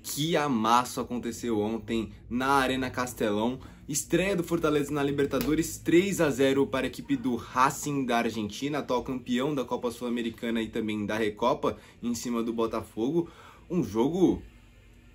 Que amasso aconteceu ontem na Arena Castelão. Estreia do Fortaleza na Libertadores, 3-0 para a equipe do Racing da Argentina, atual campeão da Copa Sul-Americana e também da Recopa, em cima do Botafogo. Um jogo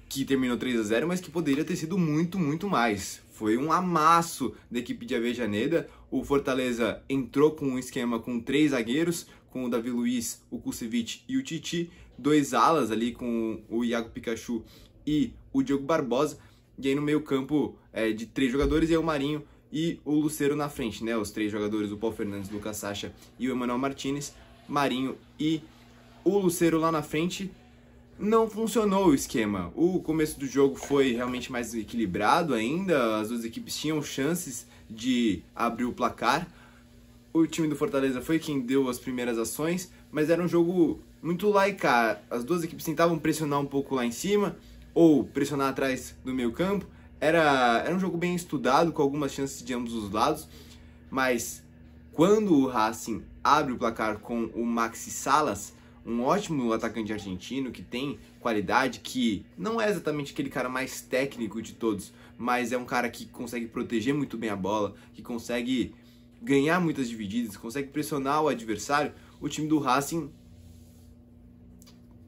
que terminou 3-0, mas que poderia ter sido muito mais. Foi um amasso da equipe de Avejaneda. O Fortaleza entrou com um esquema com 3 zagueiros, com o Davi Luiz, o Kusevich e o Titi, 2 alas ali com o Iago Pikachu e o Diogo Barbosa, e aí no meio campo de 3 jogadores, e aí o Marinho e o Lucero na frente, né? Os 3 jogadores, o Paulo Fernandes, o Lucas Sacha e o Emmanuel Martinez, Marinho e o Lucero lá na frente. Não funcionou o esquema. O começo do jogo foi realmente mais equilibrado ainda, as duas equipes tinham chances de abrir o placar. O time do Fortaleza foi quem deu as primeiras ações, mas era um jogo muito laicar. As duas equipes tentavam pressionar um pouco lá em cima, ou pressionar atrás do meio campo. Era um jogo bem estudado, com algumas chances de ambos os lados, mas quando o Racing abre o placar com o Maxi Salas, um ótimo atacante argentino que tem qualidade, que não é exatamente aquele cara mais técnico de todos, mas é um cara que consegue proteger muito bem a bola, que consegue ganhar muitas divididas, consegue pressionar o adversário. O time do Racing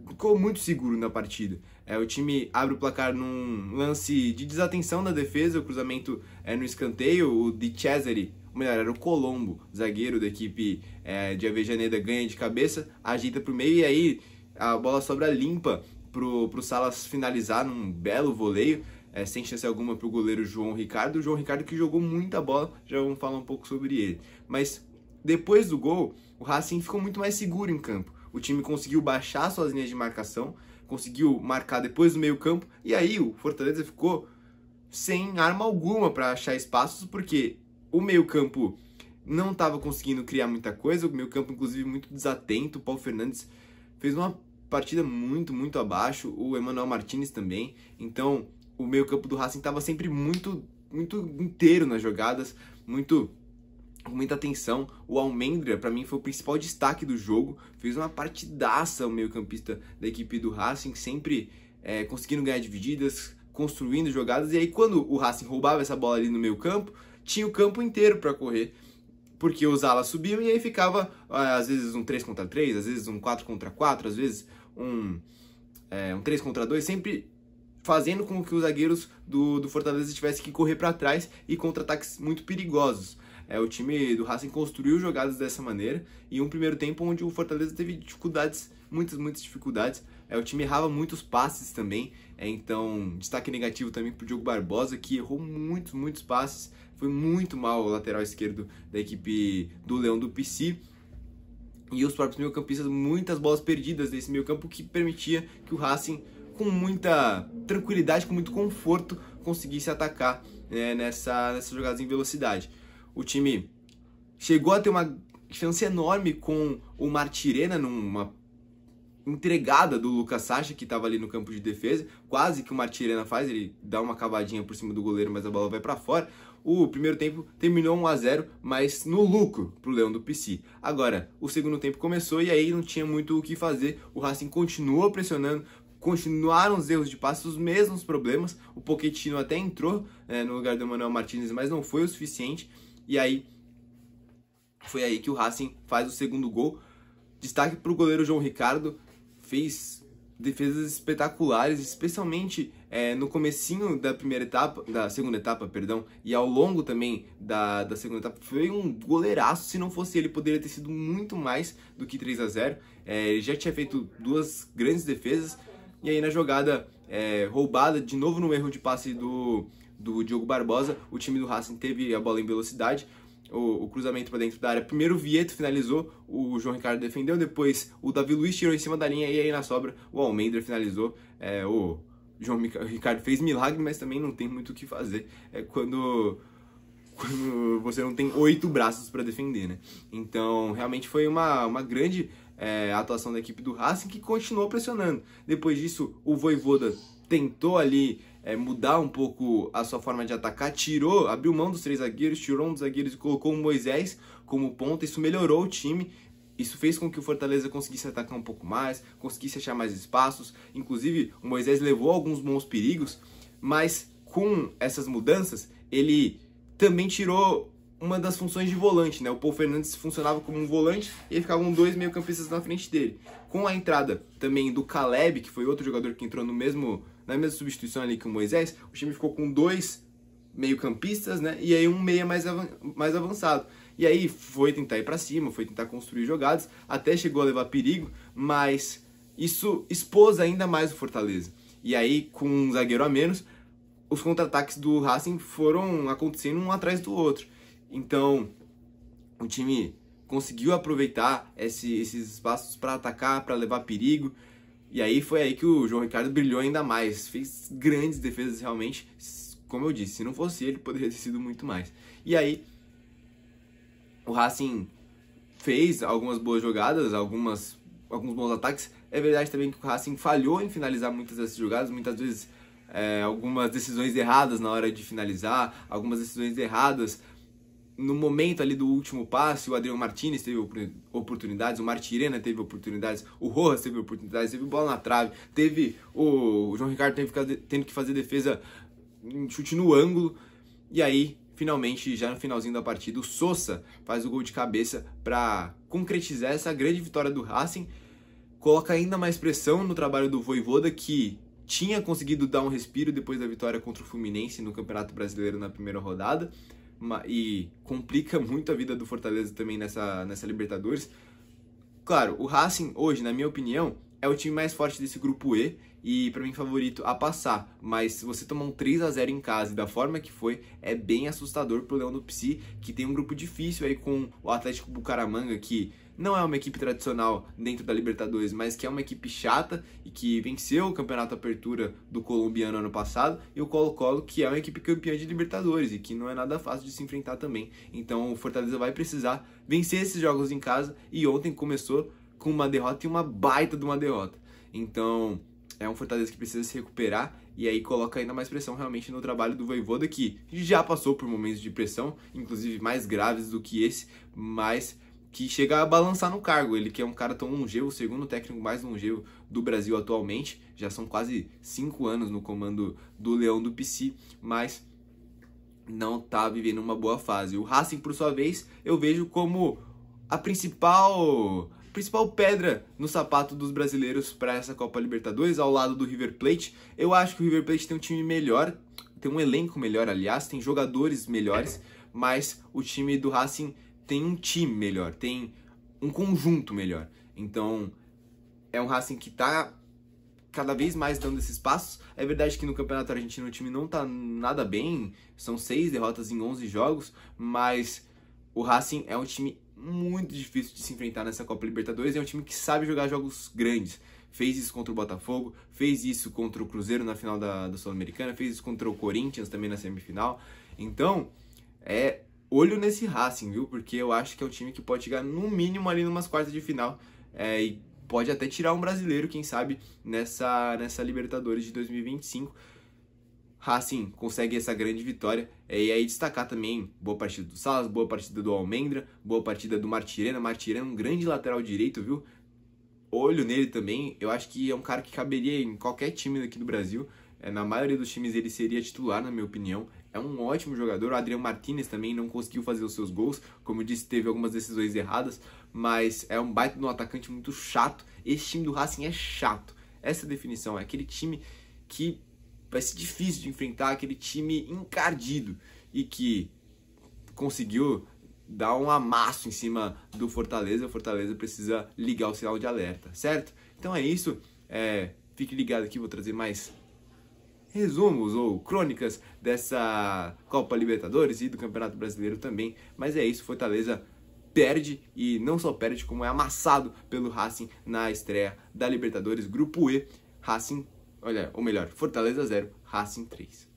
ficou muito seguro na partida. O time abre o placar num lance de desatenção da defesa, o cruzamento no escanteio, o Di Cesare, ou melhor, era o Colombo, zagueiro da equipe de Avejaneda, ganha de cabeça, ajeita pro meio e aí a bola sobra limpa pro Salas finalizar num belo voleio, sem chance alguma pro goleiro João Ricardo. O João Ricardo que jogou muita bola, já vamos falar um pouco sobre ele. Mas depois do gol, o Racing ficou muito mais seguro em campo. O time conseguiu baixar suas linhas de marcação, conseguiu marcar depois do meio campo, e aí o Fortaleza ficou sem arma alguma para achar espaços, porque o meio campo não estava conseguindo criar muita coisa, o meio campo inclusive muito desatento. O Paulo Fernandes fez uma partida muito abaixo, o Emmanuel Martinez também. Então o meio campo do Racing estava sempre muito inteiro nas jogadas, com muita atenção. O Almendra, para mim, foi o principal destaque do jogo. Fez uma partidaça o meio-campista da equipe do Racing, sempre conseguindo ganhar divididas, construindo jogadas. E aí, quando o Racing roubava essa bola ali no meio-campo, tinha o campo inteiro para correr, porque os alas subiam e aí ficava, às vezes, um 3 contra 3, às vezes um 4 contra 4, às vezes um 3 contra 2, sempre fazendo com que os zagueiros do Fortaleza tivessem que correr para trás e contra-ataques muito perigosos. O time do Racing construiu jogadas dessa maneira, e um primeiro tempo onde o Fortaleza teve dificuldades, muitas dificuldades. O time errava muitos passes também, então destaque negativo também para o Diogo Barbosa, que errou muitos passes, foi muito mal o lateral esquerdo da equipe do Leão do PC. E os próprios meio-campistas, muitas bolas perdidas desse meio-campo, que permitia que o Racing, com muita tranquilidade, com muito conforto, conseguisse atacar nessas jogadas em velocidade. O time chegou a ter uma chance enorme com o Martirena numa entregada do Lucas Sacha, que estava ali no campo de defesa. Quase que o Martirena faz, ele dá uma cavadinha por cima do goleiro, mas a bola vai para fora. O primeiro tempo terminou 1-0, mas no lucro para o Leão do PC. Agora, o segundo tempo começou e aí não tinha muito o que fazer. O Racing continuou pressionando, continuaram os erros de passe, os mesmos problemas. O Pochettino até entrou no lugar do Emmanuel Martinez, mas não foi o suficiente. E aí, foi aí que o Racing faz o segundo gol. Destaque para o goleiro João Ricardo, fez defesas espetaculares, especialmente no comecinho da segunda etapa, e ao longo também da segunda etapa. Foi um goleiraço. Se não fosse ele, poderia ter sido muito mais do que 3-0. Ele já tinha feito 2 grandes defesas, e aí na jogada roubada, de novo no erro de passe do Diogo Barbosa, o time do Racing teve a bola em velocidade, o cruzamento para dentro da área. Primeiro o Vieto finalizou, o João Ricardo defendeu, depois o Davi Luiz tirou em cima da linha, e aí na sobra o Almendra finalizou. O João Ricardo fez milagre, mas também não tem muito o que fazer quando você não tem 8 braços para defender, né? Então realmente foi uma grande atuação da equipe do Racing, que continuou pressionando. Depois disso, o Vojvoda tentou ali mudar um pouco a sua forma de atacar, abriu mão dos 3 zagueiros, tirou um dos zagueiros e colocou o Moisés como ponta. Isso melhorou o time, Isso fez com que o Fortaleza conseguisse atacar um pouco mais, conseguisse achar mais espaços. Inclusive, o Moisés levou alguns bons perigos, mas com essas mudanças, ele também tirou uma das funções de volante, né? O Paul Fernandes funcionava como um volante e aí ficavam 2 meio-campistas na frente dele. Com a entrada também do Caleb, que foi outro jogador que entrou na mesma substituição ali que o Moisés, o time ficou com 2 meio-campistas, né? E aí um meia mais avançado. E aí foi tentar ir para cima, foi tentar construir jogadas, até chegou a levar perigo, mas isso expôs ainda mais o Fortaleza. E aí, com um zagueiro a menos, os contra-ataques do Racing foram acontecendo um atrás do outro. Então, o time conseguiu aproveitar esses espaços para atacar, para levar perigo. E aí foi aí que o João Ricardo brilhou ainda mais. Fez grandes defesas realmente. Como eu disse, se não fosse ele, poderia ter sido muito mais. E aí, o Racing fez algumas boas jogadas, alguns bons ataques. É verdade também que o Racing falhou em finalizar muitas dessas jogadas. Muitas vezes, algumas decisões erradas na hora de finalizar. Algumas decisões erradas no momento ali do último passe. O Adriano Martinez teve oportunidades, o Martirena teve oportunidades, o Rojas teve oportunidades, teve bola na trave, teve o João Ricardo tendo que fazer defesa em chute no ângulo. E aí, finalmente, já no finalzinho da partida, o Sousa faz o gol de cabeça para concretizar essa grande vitória do Racing. Coloca ainda mais pressão no trabalho do Vojvoda, que tinha conseguido dar um respiro depois da vitória contra o Fluminense no Campeonato Brasileiro na primeira rodada. E complica muito a vida do Fortaleza também nessa Libertadores. Claro, o Racing hoje, na minha opinião, é o time mais forte desse grupo E e para mim favorito a passar, mas se você tomar um 3-0 em casa e da forma que foi, é bem assustador pro Leão do Psy, que tem um grupo difícil aí com o Atlético Bucaramanga, que não é uma equipe tradicional dentro da Libertadores, mas que é uma equipe chata e que venceu o Campeonato Apertura do colombiano ano passado, e o Colo-Colo, que é uma equipe campeã de Libertadores e que não é nada fácil de se enfrentar também. Então o Fortaleza vai precisar vencer esses jogos em casa, e ontem começou com uma derrota e uma baita de uma derrota. Então é um Fortaleza que precisa se recuperar, e aí coloca ainda mais pressão realmente no trabalho do Vojvoda, que já passou por momentos de pressão, inclusive mais graves do que esse, mas que chega a balançar no cargo. Ele que é um cara tão longevo, o segundo técnico mais longevo do Brasil atualmente, já são quase 5 anos no comando do Leão do Psy, mas não tá vivendo uma boa fase. O Racing, por sua vez, eu vejo como a principal pedra no sapato dos brasileiros para essa Copa Libertadores, ao lado do River Plate. Eu acho que o River Plate tem um time melhor, tem um elenco melhor, aliás, tem jogadores melhores, mas o time do Racing tem um time melhor, tem um conjunto melhor. Então, é um Racing que tá cada vez mais dando esses passos. É verdade que no Campeonato Argentino o time não tá nada bem, são 6 derrotas em 11 jogos, mas o Racing é um time muito difícil de se enfrentar nessa Copa Libertadores, é um time que sabe jogar jogos grandes. Fez isso contra o Botafogo, fez isso contra o Cruzeiro na final da Sul-Americana, fez isso contra o Corinthians também na semifinal. Então, olho nesse Racing, viu? Porque eu acho que é um time que pode chegar no mínimo ali numas quartas de final, e pode até tirar um brasileiro, quem sabe, nessa Libertadores de 2025. Racing consegue essa grande vitória, e aí destacar também boa partida do Salas, boa partida do Almendra, boa partida do Martirena. Martirena, um grande lateral direito, viu? Olho nele também. Eu acho que é um cara que caberia em qualquer time aqui do Brasil. Na maioria dos times ele seria titular, na minha opinião. É um ótimo jogador. O Adriano Martinez também não conseguiu fazer os seus gols, como eu disse, teve algumas decisões erradas, mas é um baita de um atacante muito chato. Esse time do Racing é chato. Essa definição, é aquele time que vai ser difícil de enfrentar, aquele time encardido e que conseguiu dar um amasso em cima do Fortaleza. O Fortaleza precisa ligar o sinal de alerta, certo? Então é isso, fique ligado aqui, vou trazer mais resumos ou crônicas dessa Copa Libertadores e do Campeonato Brasileiro também. Mas é isso, Fortaleza perde, e não só perde, como é amassado pelo Racing na estreia da Libertadores Grupo E. Racing, ou melhor, Fortaleza 0, Racing 3.